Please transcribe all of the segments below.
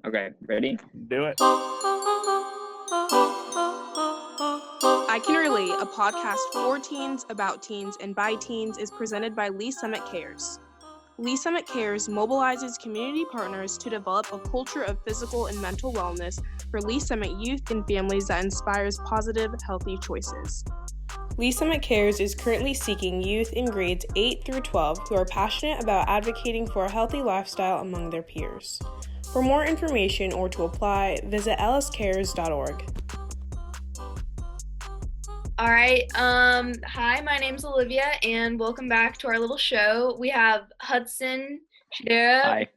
Okay, ready? Do it. I Can Relate, a podcast for teens, about teens, and by teens, is presented by Lee Summit Cares. Lee Summit Cares mobilizes community partners to develop a culture of physical and mental wellness for Lee Summit youth and families that inspires positive, healthy choices. Lee Summit Cares is currently seeking youth in grades 8 through 12 who are passionate about advocating for a healthy lifestyle among their peers. For more information or to apply, visit lscares.org. All right. Hi, my name's Olivia, and welcome back to our little show. We have Hudson, Shadera, Hi.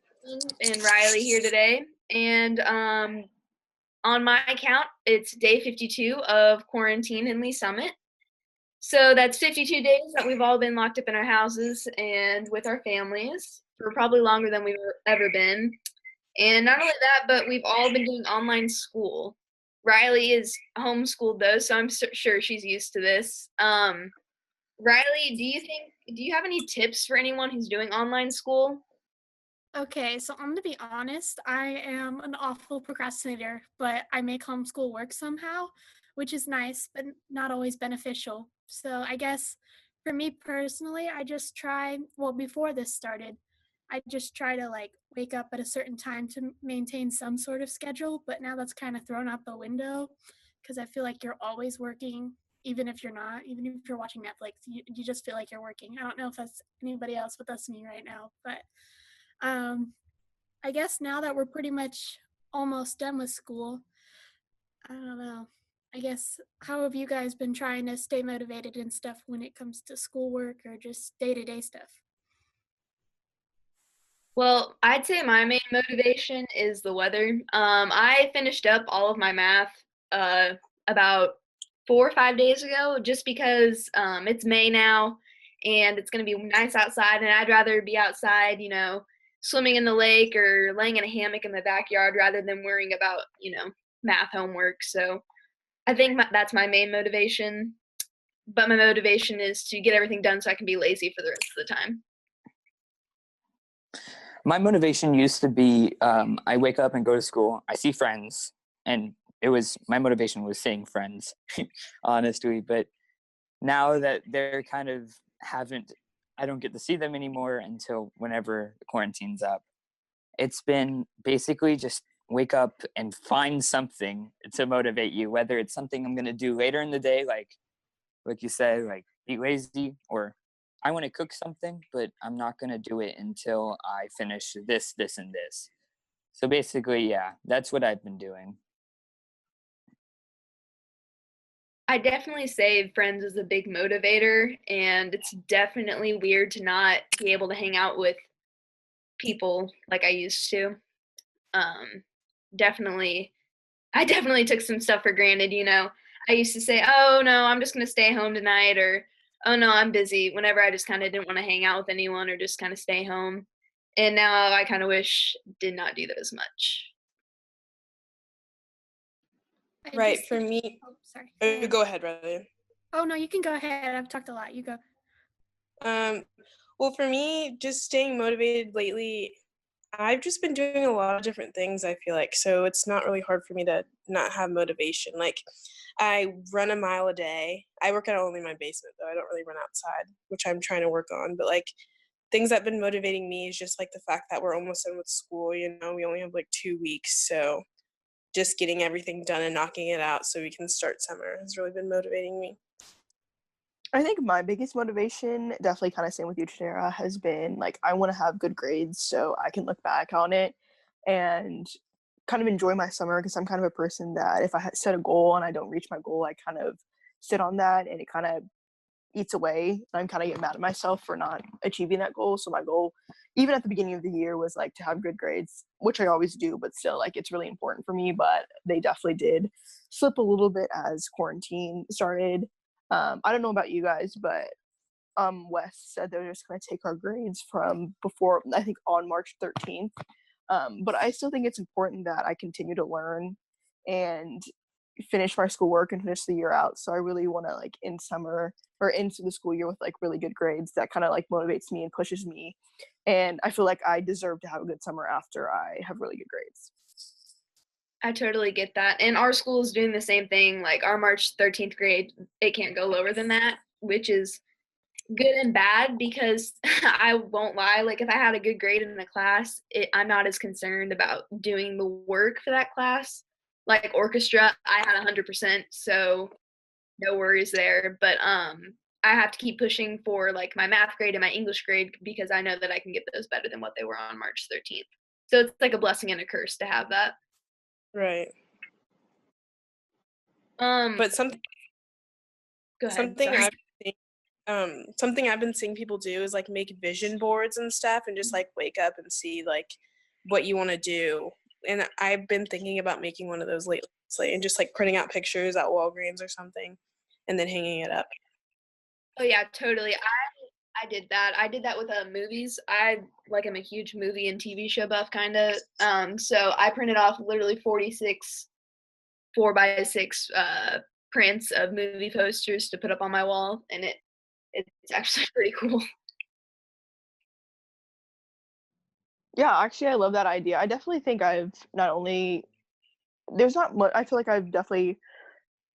and Riley here today. And on my account, it's day 52 of quarantine in Lee Summit. So that's 52 days that we've all been locked up in our houses and with our families for probably longer than we've ever been. And not only that, but we've all been doing online school. Riley is homeschooled though, so I'm sure she's used to this. Riley, do you have any tips for anyone who's doing online school? Okay, so I'm gonna be honest, I am an awful procrastinator, but I make homeschool work somehow, which is nice, but not always beneficial. So I guess for me personally, before this started, I just try to wake up at a certain time to maintain some sort of schedule, but now that's kind of thrown out the window because I feel like you're always working, even if you're not, even if you're watching Netflix, you just feel like you're working. I don't know if that's anybody else, but that's me right now. But I guess now that we're pretty much almost done with school, I don't know. I guess, how have you guys been trying to stay motivated and stuff when it comes to schoolwork or just day-to-day stuff? Well, I'd say my main motivation is the weather. I finished up all of my math about 4 or 5 days ago just because it's May now and it's going to be nice outside, and I'd rather be outside, swimming in the lake or laying in a hammock in the backyard rather than worrying about, math homework. So I think that's my main motivation. But my motivation is to get everything done so I can be lazy for the rest of the time. My motivation used to be I wake up and go to school, I see friends, and my motivation was seeing friends, honestly. But now that they're kind of I don't get to see them anymore until whenever the quarantine's up. It's been basically just wake up and find something to motivate you, whether it's something I'm going to do later in the day, like you said, like be lazy, or I want to cook something, but I'm not going to do it until I finish this, this, and this. So basically, yeah, that's what I've been doing. I definitely say friends is a big motivator, and it's definitely weird to not be able to hang out with people like I used to. Um, definitely, I definitely took some stuff for granted. I used to say, "Oh no, I'm just gonna stay home tonight," or "Oh no, I'm busy." Whenever I just kind of didn't want to hang out with anyone or just kind of stay home. And now I kind of wish did not do that as much. Right, for me. Oh, sorry. Go ahead, Riley. Oh, no, you can go ahead. I've talked a lot. You go. Well, for me, just staying motivated lately, I've just been doing a lot of different things, I feel like. So it's not really hard for me to not have motivation. Like, I run a mile a day. I work out only in my basement, though. I don't really run outside, which I'm trying to work on. But, things that have been motivating me is just, the fact that we're almost done with school. We only have, 2 weeks. So just getting everything done and knocking it out so we can start summer has really been motivating me. I think my biggest motivation, definitely kind of same with you, Tanera, has been I want to have good grades so I can look back on it and kind of enjoy my summer, because I'm kind of a person that if I set a goal and I don't reach my goal, I kind of sit on that and it kind of eats away. And I'm kind of get mad at myself for not achieving that goal. So my goal, even at the beginning of the year, was to have good grades, which I always do, but still it's really important for me. But they definitely did slip a little bit as quarantine started. I don't know about you guys, but Wes said they're just going to take our grades from before, I think, on March 13th. But I still think it's important that I continue to learn and finish my schoolwork and finish the year out. So I really want to in summer or into the school year with really good grades. That kind of motivates me and pushes me. And I feel like I deserve to have a good summer after I have really good grades. I totally get that. And our school is doing the same thing. Like our March 13th grade, it can't go lower than that, which is good and bad because I won't lie. Like if I had a good grade in the class, I'm not as concerned about doing the work for that class. Like orchestra, I had 100%, so no worries there. But I have to keep pushing for like my math grade and my English grade because I know that I can get those better than what they were on March 13th. So it's like a blessing and a curse to have that. Right. But Go ahead. something Sorry. something I've been seeing people do is like make vision boards and stuff and just like wake up and see like what you want to do. And I've been thinking about making one of those lately and just like printing out pictures at Walgreens or something and then hanging it up. Oh yeah, totally. I did that. I did that with movies. I am a huge movie and TV show buff kind of. So I printed off literally 46 4x6 prints of movie posters to put up on my wall, and it's actually pretty cool. Yeah, actually, I love that idea. I definitely think I've not only there's not much. I feel like I've definitely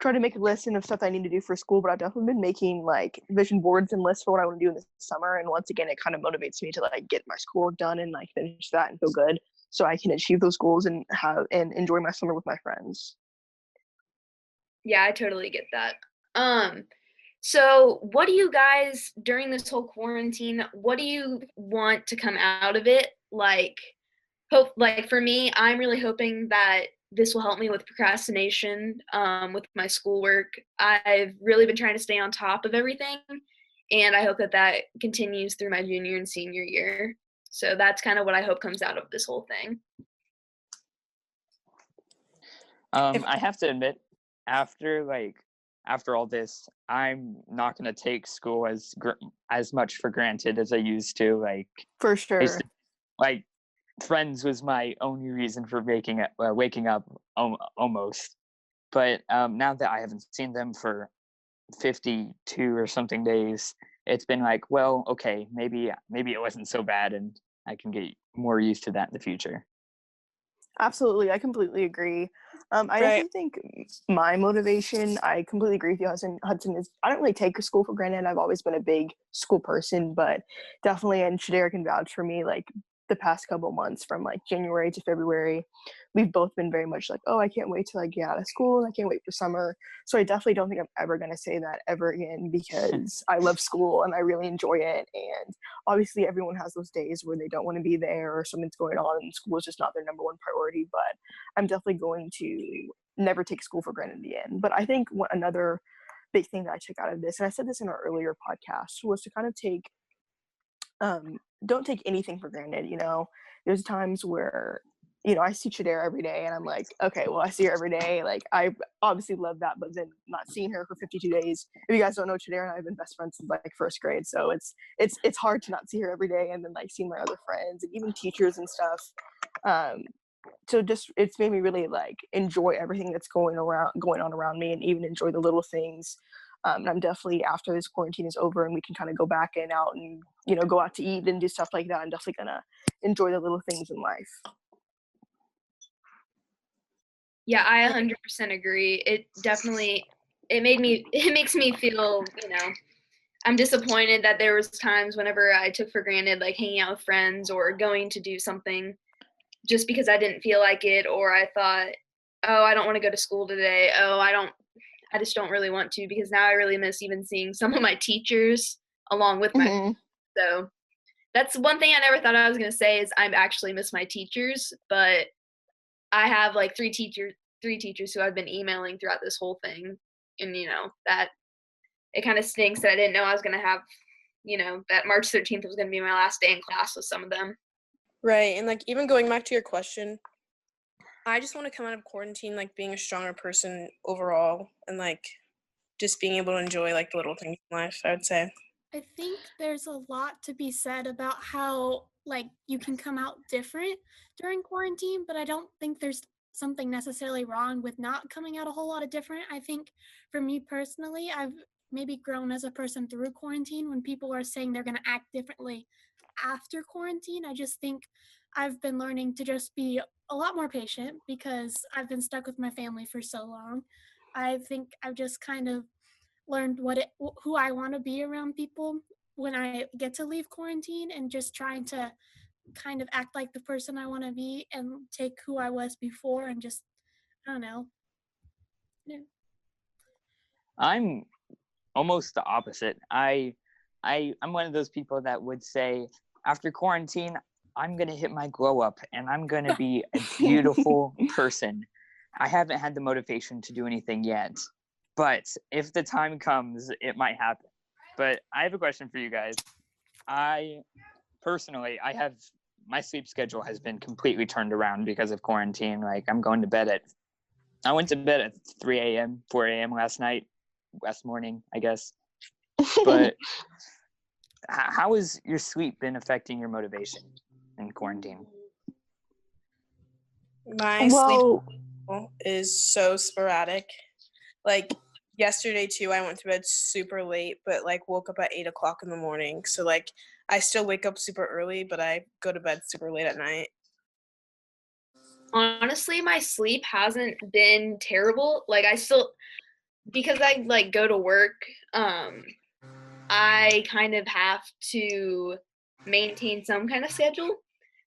tried to make a list of stuff I need to do for school, but I've definitely been making like vision boards and lists for what I want to do in the summer. And once again, it kind of motivates me to like get my schoolwork done and like finish that and feel good, so I can achieve those goals and enjoy my summer with my friends. Yeah, I totally get that. So what do you guys during this whole quarantine? What do you want to come out of it? Like for me, I'm really hoping that this will help me with procrastination with my schoolwork. I've really been trying to stay on top of everything, and I hope that continues through my junior and senior year. So that's kind of what I hope comes out of this whole thing. I have to admit, after all this, I'm not gonna take school as much for granted as I used to. Like For sure. like friends was my only reason for waking up almost. But now that I haven't seen them for 52 or something days, it's been like, well, okay, maybe it wasn't so bad, and I can get more used to that in the future. Absolutely, I completely agree. I Right. definitely think my motivation, I completely agree with you, Hudson, is I don't really take school for granted. I've always been a big school person, but definitely, and Shadera can vouch for me, like the past couple months from like January to February, we've both been very much like, oh, I can't wait till I get out of school and I can't wait for summer. So I definitely don't think I'm ever going to say that ever again because I love school and I really enjoy it. And obviously everyone has those days where they don't want to be there or something's going on and school is just not their number one priority, but I'm definitely going to never take school for granted again. But I think another big thing that I took out of this, and I said this in our earlier podcast, was to kind of don't take anything for granted. There's times where I see Chidera every day and I'm like, okay, well, I see her every day. Like, I obviously love that, but then not seeing her for 52 days. If you guys don't know, Chidera and I have been best friends since like first grade. So it's hard to not see her every day and then like seeing my other friends and even teachers and stuff. So just, it's made me really like enjoy everything that's going on around me and even enjoy the little things. And I'm definitely, after this quarantine is over and we can kind of go back and out and, go out to eat and do stuff like that, I'm definitely gonna enjoy the little things in life. Yeah, I 100% agree. It makes me feel, I'm disappointed that there was times whenever I took for granted like hanging out with friends or going to do something just because I didn't feel like it, or I thought, oh, I don't want to go to school today. Oh, I just don't really want to, because now I really miss even seeing some of my teachers along with my Mm-hmm. So that's one thing I never thought I was going to say is I actually miss my teachers, but I have like three teachers who I've been emailing throughout this whole thing. And that it kind of stinks that I didn't know I was going to have, that March 13th was going to be my last day in class with some of them. Right. And like even going back to your question, I just want to come out of quarantine like being a stronger person overall and like just being able to enjoy like the little things in life, I would say. I think there's a lot to be said about how like you can come out different during quarantine, but I don't think there's something necessarily wrong with not coming out a whole lot of different. I think for me personally, I've maybe grown as a person through quarantine when people are saying they're going to act differently after quarantine. I just think I've been learning to just be a lot more patient because I've been stuck with my family for so long. I think I've just kind of learned who I want to be around people when I get to leave quarantine, and just trying to kind of act like the person I want to be and take who I was before and just, I don't know. Yeah. I'm almost the opposite. I'm one of those people that would say after quarantine, I'm gonna hit my glow up and I'm gonna be a beautiful person. I haven't had the motivation to do anything yet, but if the time comes, it might happen. But I have a question for you guys. I personally, my sleep schedule has been completely turned around because of quarantine. Like I went to bed at 3 a.m., 4 a.m. last morning, I guess. But how has your sleep been affecting your motivation in quarantine? My Well, sleep is so sporadic. Like yesterday too, I went to bed super late, but like woke up at 8 o'clock in the morning. So like I still wake up super early, but I go to bed super late at night. Honestly, my sleep hasn't been terrible. Like I still, because I like go to work, I kind of have to maintain some kind of schedule.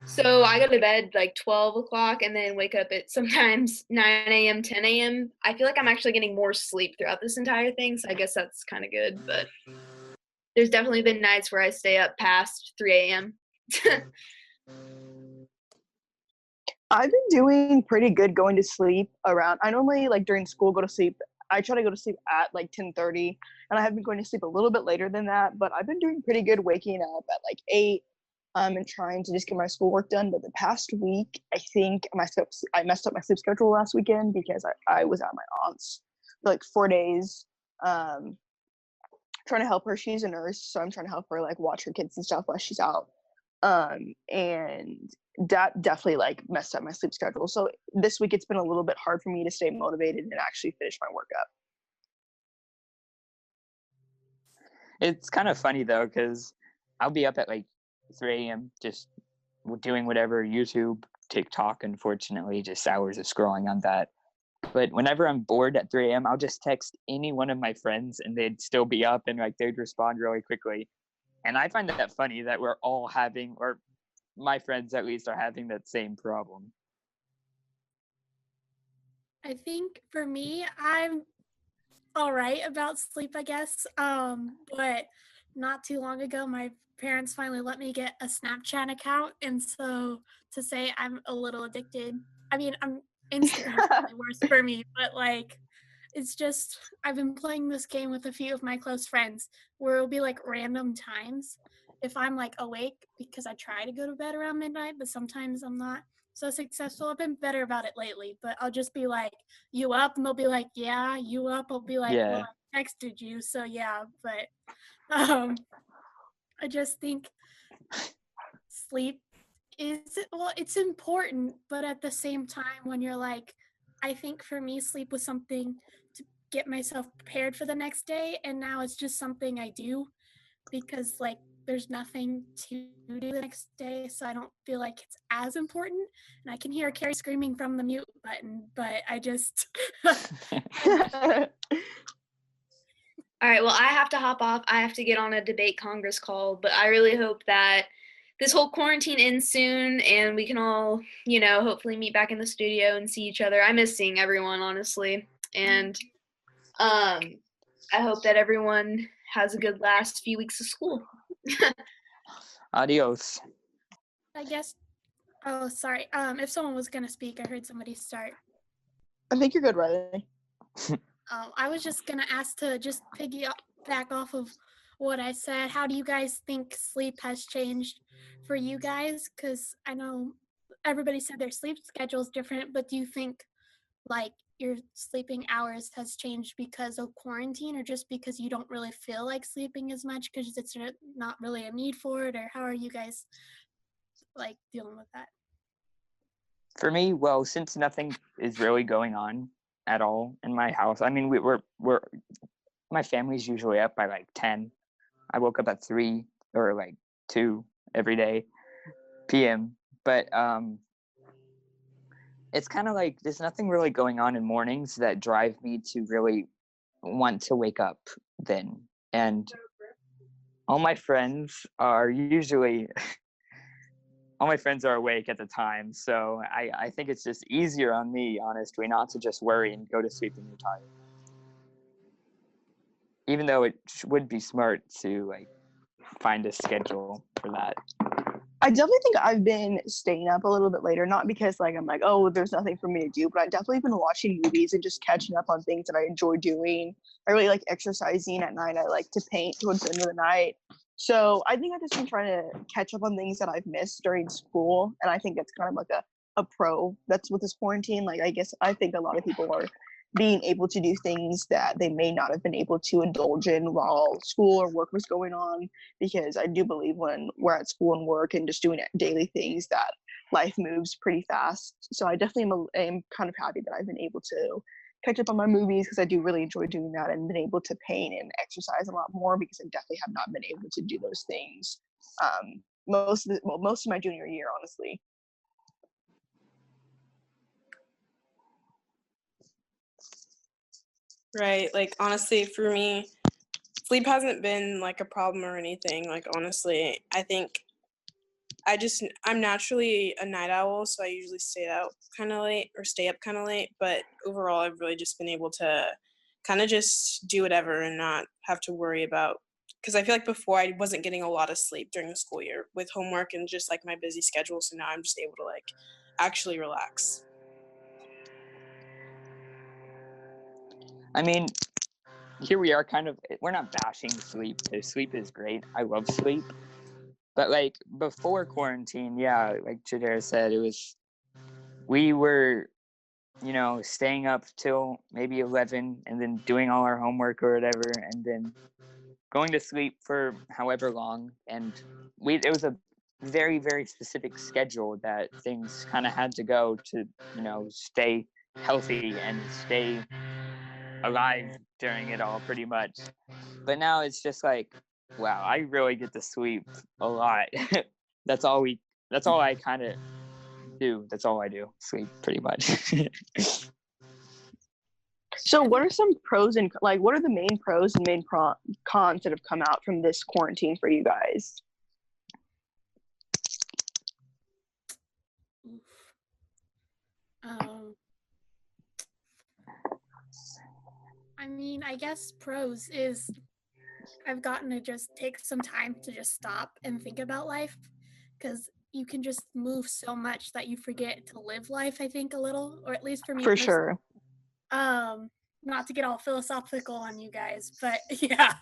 So I go to bed like 12 o'clock and then wake up at sometimes 9 a.m., 10 a.m. I feel like I'm actually getting more sleep throughout this entire thing. So I guess that's kind of good. But there's definitely been nights where I stay up past 3 a.m. I've been doing pretty good going to sleep around. I normally like during school go to sleep. I try to go to sleep at like 10:30, and I have been going to sleep a little bit later than that. But I've been doing pretty good waking up at like 8, and trying to just get my schoolwork done. But the past week, I think I messed up my sleep schedule last weekend because I was at my aunt's for like 4 days, um, trying to help her. She's a nurse, so I'm trying to help her like watch her kids and stuff while she's out. And that definitely like messed up my sleep schedule. So this week it's been a little bit hard for me to stay motivated and actually finish my work up. It's kind of funny though, because I'll be up at like 3 a.m. just doing whatever, YouTube, TikTok, unfortunately, just hours of scrolling on that. But whenever I'm bored at 3 a.m., I'll just text any one of my friends and they'd still be up and like they'd respond really quickly. And I find that funny that we're all having, or my friends at least are having that same problem. I think for me, I'm all right about sleep, I guess. But not too long ago, my parents finally let me get a Snapchat account, and so to say I'm a little addicted. I mean, Instagram's probably worse for me, but like, it's just I've been playing this game with a few of my close friends where it'll be like random times if I'm like awake because I try to go to bed around midnight, but sometimes I'm not so successful. I've been better about it lately, but I'll just be like, "You up?" And they'll be like, "Yeah." "You up?" I'll be like, "Well, Yeah. I texted you, so yeah." But um, I just think sleep it's important, but at the same time, when you're like, I think for me, sleep was something to get myself prepared for the next day, and now it's just something I do because like there's nothing to do the next day, so I don't feel like it's as important. And I can hear Carrie screaming from the mute button, but I just All right, well, I have to hop off. I have to get on a debate Congress call, but I really hope that this whole quarantine ends soon and we can all, hopefully meet back in the studio and see each other. I miss seeing everyone, honestly. And I hope that everyone has a good last few weeks of school. Adios. I guess. Oh, sorry. If someone was gonna speak, I heard somebody start. I think you're good, Riley. I was just gonna ask to just piggyback off of what I said. How do you guys think sleep has changed for you guys? Because I know everybody said their sleep schedule is different, but do you think like your sleeping hours has changed because of quarantine, or just because you don't really feel like sleeping as much because it's not really a need for it, or how are you guys like dealing with that? For me, well, since nothing is really going on at all in my house, I mean, we're my family's usually up by like 10. I woke up at 3 or like 2 every day p.m. but it's kind of like there's nothing really going on in mornings that drive me to really want to wake up then. And all my friends are usually all my friends are awake at the time, so I think it's just easier on me, honestly, not to just worry and go to sleep when you're tired. Even though it would be smart to like find a schedule for that. I definitely think I've been staying up a little bit later, not because like I'm like, oh, there's nothing for me to do, but I definitely been watching movies and just catching up on things that I enjoy doing. I really like exercising at night. I like to paint towards the end of the night. So I think I've just been trying to catch up on things that I've missed during school. And I think that's kind of like a pro that's with this quarantine. Like I think a lot of people are being able to do things that they may not have been able to indulge in while school or work was going on, because I do believe when we're at school and work and just doing daily things that life moves pretty fast. So I definitely am kind of happy that I've been able to catch up on my movies, because I do really enjoy doing that, and been able to paint and exercise a lot more, because I definitely have not been able to do those things most of my junior year, honestly. Right. Like, honestly, for me, sleep hasn't been like a problem or anything. Like, honestly, I think I'm naturally a night owl, so I usually stay out kind of late or stay up kind of late. But overall, I've really just been able to kind of just do whatever and not have to worry about. Because I feel like before I wasn't getting a lot of sleep during the school year with homework and just like my busy schedule. So now I'm just able to like actually relax. I mean, here we are we're not bashing sleep. Sleep is great. I love sleep. But like before quarantine, yeah, like Jadera said, we were, staying up till maybe 11 and then doing all our homework or whatever, and then going to sleep for however long. And it was a very, very specific schedule that things kind of had to go to, stay healthy and stay alive during it all pretty much. But now it's just like, wow, I really get to sleep a lot. that's all I kind of do. That's all I do. Sleep pretty much. So what are some pros and like what are the main pros and main cons that have come out from this quarantine for you guys? I mean, I guess pros is I've gotten to just take some time to just stop and think about life, because you can just move so much that you forget to live life, I think, a little, or at least for me For personally. sure. Not to get all philosophical on you guys, but yeah.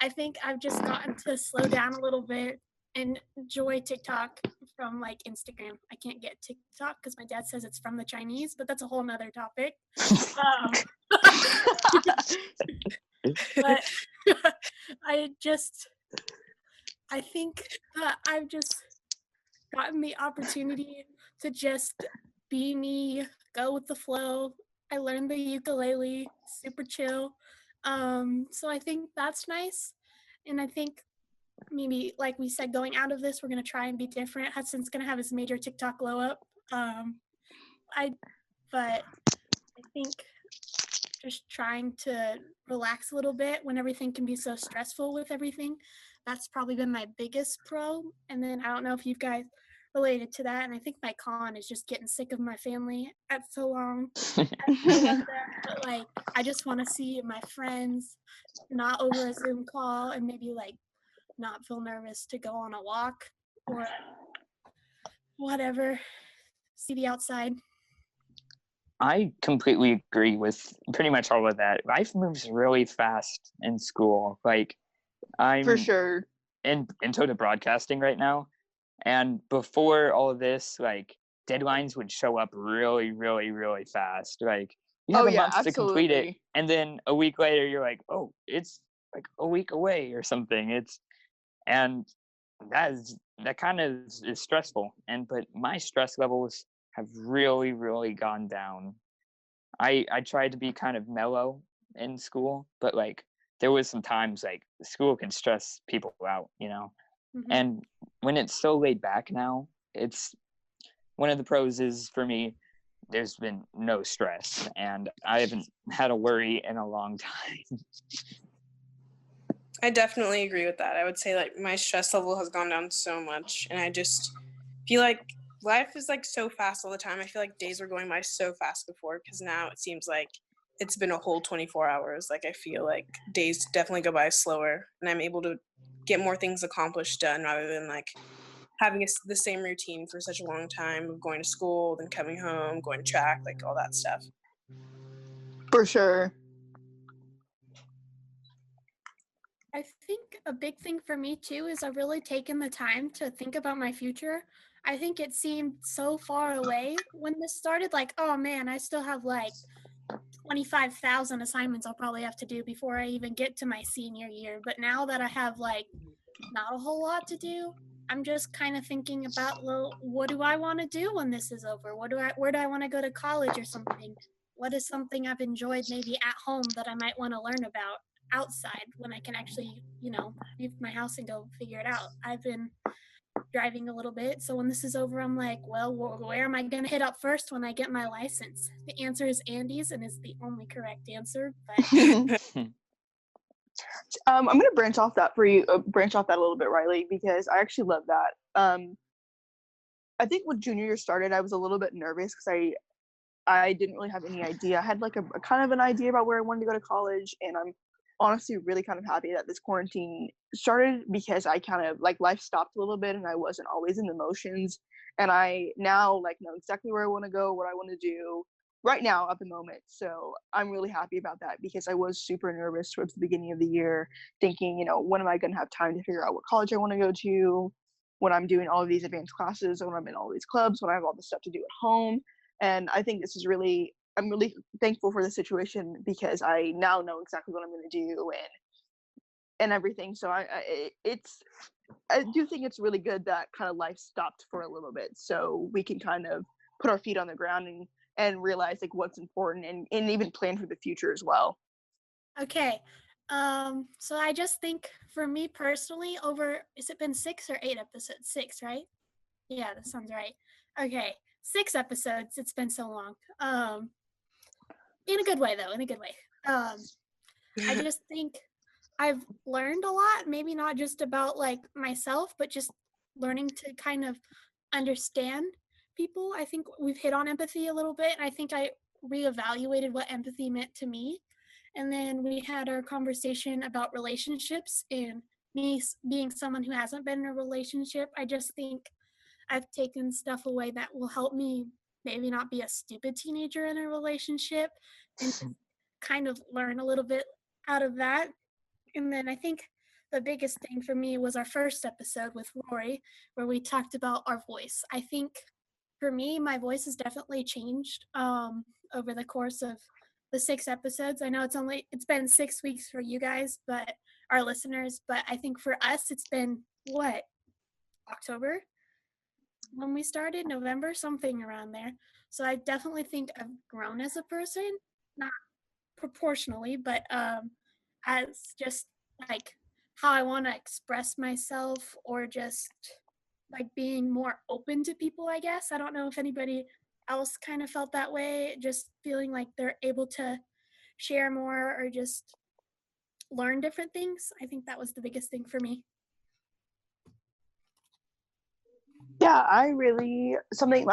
I think I've just gotten to slow down a little bit and enjoy TikTok from like Instagram. I can't get TikTok because my dad says it's from the Chinese, but that's a whole nother topic. But I think that I've just gotten the opportunity to just be me, go with the flow. I learned the ukulele, super chill. So I think that's nice. And I think maybe, like we said, going out of this, we're going to try and be different. Hudson's going to have his major TikTok glow up. But I think just trying to relax a little bit when everything can be so stressful with everything. That's probably been my biggest pro. And then I don't know if you guys related to that. And I think my con is just getting sick of my family at so long. But like, I just want to see my friends, not over a Zoom call, and maybe like not feel nervous to go on a walk or whatever, see the outside. I completely agree with pretty much all of that. Life moves really fast in school. Like, I'm For sure. into broadcasting right now. And before all of this, like, deadlines would show up really, really, really fast. Like, you have a month to complete it. And then a week later, you're like, oh, it's like a week away or something. And that kind of is stressful. But my stress levels have really, really gone down. I tried to be kind of mellow in school, but like there was some times like school can stress people out, Mhm. And when it's so laid back now, it's one of the pros is for me, there's been no stress and I haven't had a worry in a long time. I definitely agree with that. I would say like my stress level has gone down so much, and I just feel like life is like so fast all the time. I feel like days were going by so fast before, because now it seems like it's been a whole 24 hours. Like I feel like days definitely go by slower, and I'm able to get more things accomplished done rather than like having the same routine for such a long time of going to school, then coming home, going to track, like all that stuff. For sure. I think a big thing for me too is I've really taken the time to think about my future. I think it seemed so far away when this started, like, oh man, I still have like 25,000 assignments I'll probably have to do before I even get to my senior year. But now that I have like not a whole lot to do, I'm just kind of thinking about, well, what do I want to do when this is over? Where do I want to go to college or something? What is something I've enjoyed maybe at home that I might want to learn about outside when I can actually, leave my house and go figure it out? I've been driving a little bit, so when this is over, I'm like, well, where am I going to hit up first when I get my license? The answer is Andes, and it's the only correct answer. But I'm going to branch off that a little bit, Riley, because I actually love that. I think when junior year started, I was a little bit nervous because I didn't really have any idea. I had like a kind of an idea about where I wanted to go to college, and I'm honestly really kind of happy that this quarantine started, because I kind of like life stopped a little bit and I wasn't always in the motions, and I now like know exactly where I want to go, what I want to do right now at the moment. So I'm really happy about that, because I was super nervous towards the beginning of the year, thinking, when am I going to have time to figure out what college I want to go to, when I'm doing all of these advanced classes, when I'm in all these clubs, when I have all this stuff to do at home. And I think I'm really thankful for the situation, because I now know exactly what I'm going to do and everything. So I do think it's really good that kind of life stopped for a little bit, so we can kind of put our feet on the ground and realize like what's important, and even plan for the future as well. okay. So I just think for me personally, has it been 6 or 8 episodes? 6, right? Yeah, that sounds right. Okay. 6 episodes. It's been so long. In a good way though, in a good way. I just think I've learned a lot, maybe not just about like myself, but just learning to kind of understand people. I think we've hit on empathy a little bit, and I think I reevaluated what empathy meant to me. And then we had our conversation about relationships, and me being someone who hasn't been in a relationship, I just think I've taken stuff away that will help me maybe not be a stupid teenager in a relationship, and kind of learn a little bit out of that. And then I think the biggest thing for me was our first episode with Rory, where we talked about our voice. I think for me, my voice has definitely changed over the course of the 6 episodes. I know it's been 6 weeks for you guys, but our listeners, but I think for us, it's been what, October when we started, November, something around there. So I definitely think I've grown as a person, not proportionally, but as just like how I want to express myself, or just like being more open to people, I guess. I don't know if anybody else kind of felt that way, just feeling like they're able to share more or just learn different things. I think that was the biggest thing for me. Yeah, I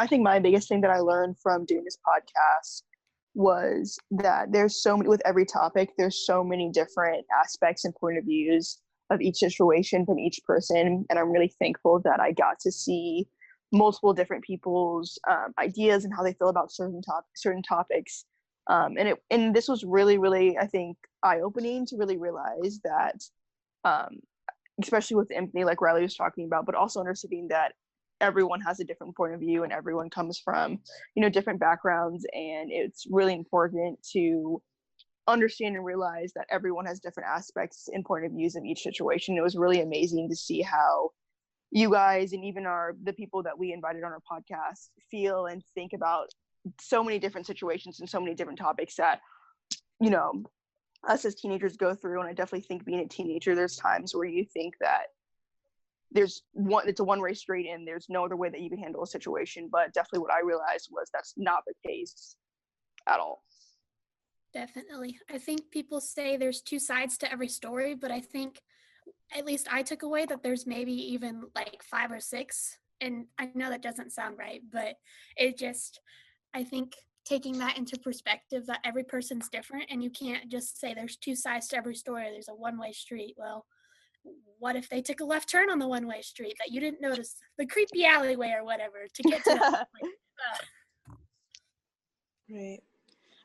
think my biggest thing that I learned from doing this podcast was that with every topic, there's so many different aspects and point of views of each situation from each person. And I'm really thankful that I got to see multiple different people's ideas and how they feel about certain topics. And this was really, really, I think, eye-opening to really realize that, especially with empathy, like Riley was talking about, but also understanding that everyone has a different point of view and everyone comes from different backgrounds, and it's really important to understand and realize that everyone has different aspects and point of views in each situation. It was really amazing to see how you guys and even the people that we invited on our podcast feel and think about so many different situations and so many different topics that us as teenagers go through. And I definitely think being a teenager, there's times where you think that it's a one-way street and there's no other way that you can handle a situation. But definitely what I realized was that's not the case at all. Definitely. I think people say there's two sides to every story, but I think at least I took away that there's maybe even like 5 or 6. And I know that doesn't sound right, but I think taking that into perspective that every person's different and you can't just say there's two sides to every story, there's a one-way street. Well, what if they took a left turn on the one-way street that you didn't notice, the creepy alleyway or whatever, to get to that point? Right.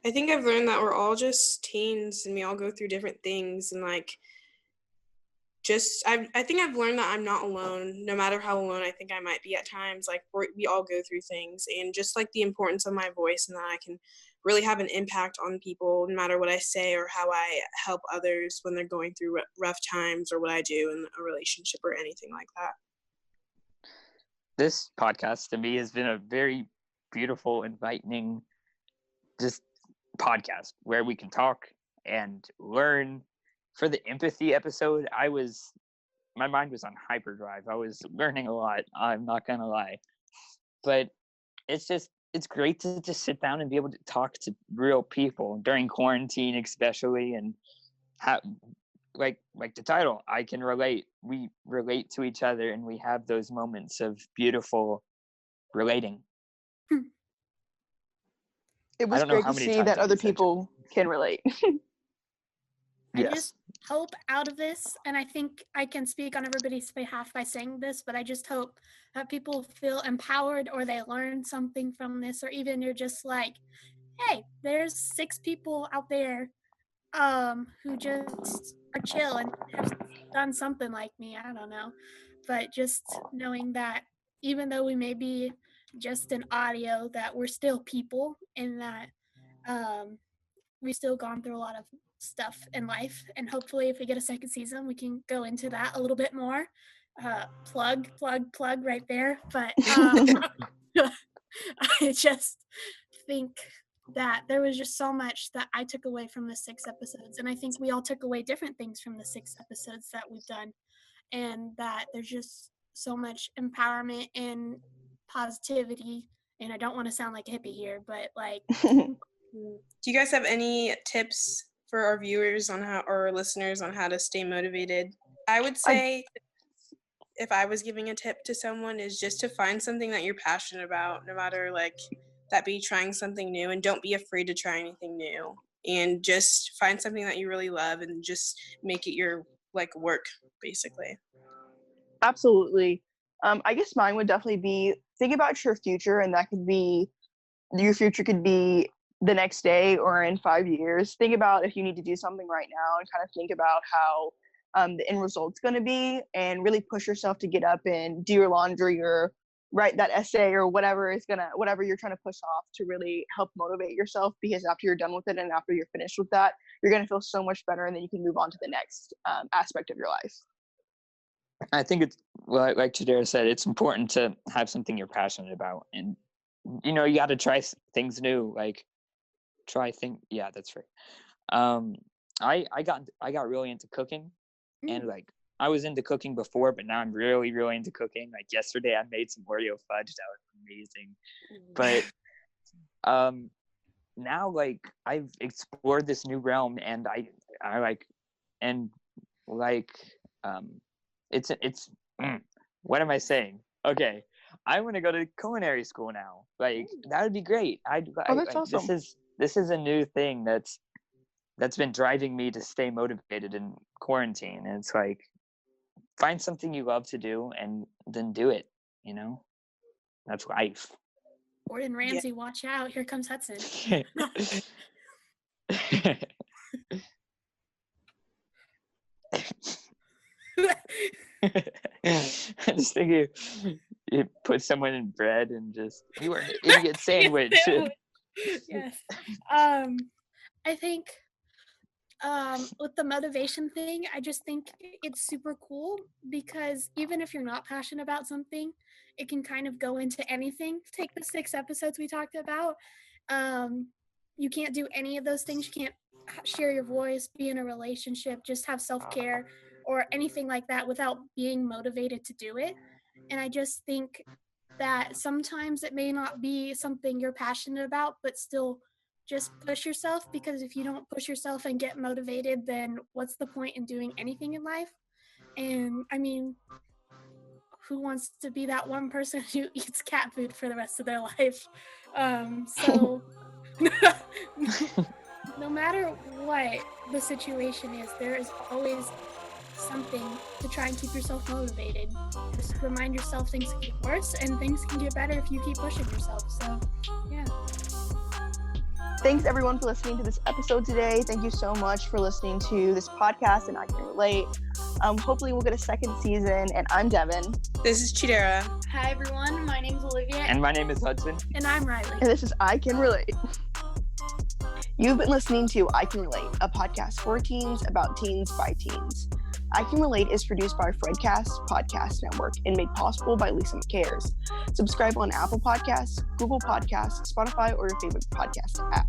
I think I've learned that we're all just teens and we all go through different things, and like I think I've learned that I'm not alone, no matter how alone I think I might be at times. Like we all go through things, and just like the importance of my voice and that I can really have an impact on people no matter what I say or how I help others when they're going through rough times, or what I do in a relationship or anything like that. This podcast to me has been a very beautiful, inviting, just podcast where we can talk and learn. For the empathy episode, my mind was on hyperdrive. I was learning a lot, I'm not gonna lie. But it's great to just sit down and be able to talk to real people during quarantine, especially, and have like the title, I can relate. We relate to each other and we have those moments of beautiful relating. It was great to see that other people can relate. I just hope out of this, and I think I can speak on everybody's behalf by saying this, but I just hope that people feel empowered or they learn something from this, or even you're just like, hey, there's 6 people out there who just are chill and have done something like me. I don't know. But just knowing that even though we may be just an audio, that we're still people, and that we've still gone through a lot of stuff in life. And hopefully if we get a second season, we can go into that a little bit more. Plug right there. But I just think that there was just so much that I took away from the 6 episodes. And I think we all took away different things from the 6 episodes that we've done. And that there's just so much empowerment and positivity. And I don't want to sound like a hippie here, but like... Do you guys have any tips for our viewers on how, or listeners on how to stay motivated? I would say if I was giving a tip to someone is just to find something that you're passionate about, no matter like that be trying something new, and don't be afraid to try anything new, and just find something that you really love and just make it your like work, basically. Absolutely. I guess mine would definitely be think about your future, and that could be your future could be the next day or in 5 years. Think about if you need to do something right now and kind of think about how the end result's going to be, and really push yourself to get up and do your laundry or write that essay or whatever you're trying to push off, to really help motivate yourself, because after you're done with it and after you're finished with that, you're going to feel so much better, and then you can move on to the next aspect of your life. I think it's like Chidera said, it's important to have something you're passionate about, and you got to try things new, like yeah, that's right. I got really into cooking, and like I was into cooking before, but now I'm really into cooking. Like yesterday I made some Oreo fudge that was amazing. But now like I've explored this new realm, and it's what am I saying? Okay, I want to go to culinary school now. Like that would be great. That's awesome. This is a new thing that's been driving me to stay motivated in quarantine. And it's like, find something you love to do and then do it. That's life. Gordon Ramsay, watch out! Here comes Hudson. I just think you put someone in bread and just you are an idiot sandwich. Yes. I think with the motivation thing, I just think it's super cool, because even if you're not passionate about something, it can kind of go into anything. Take the 6 episodes we talked about. You can't do any of those things. You can't share your voice, be in a relationship, just have self-care, or anything like that without being motivated to do it. And I just think that sometimes it may not be something you're passionate about, but still just push yourself, because if you don't push yourself and get motivated, then what's the point in doing anything in life? And I mean, who wants to be that one person who eats cat food for the rest of their life? So no matter what the situation is, there is always something to try and keep yourself motivated. Just remind yourself things can get worse and things can get better if you keep pushing yourself. So yeah. Thanks everyone for listening to this episode today. Thank you so much for listening to this podcast, and I Can Relate. Hopefully we'll get a second season, and I'm Devin. This is Chidera. Hi everyone, my name's Olivia. And my name is Hudson. And I'm Riley. And this is I Can Relate. You've been listening to I Can Relate, a podcast for teens, about teens, by teens. I Can Relate is produced by Fredcast Podcast Network and made possible by Lee Summit Cares. Subscribe on Apple Podcasts, Google Podcasts, Spotify, or your favorite podcast app.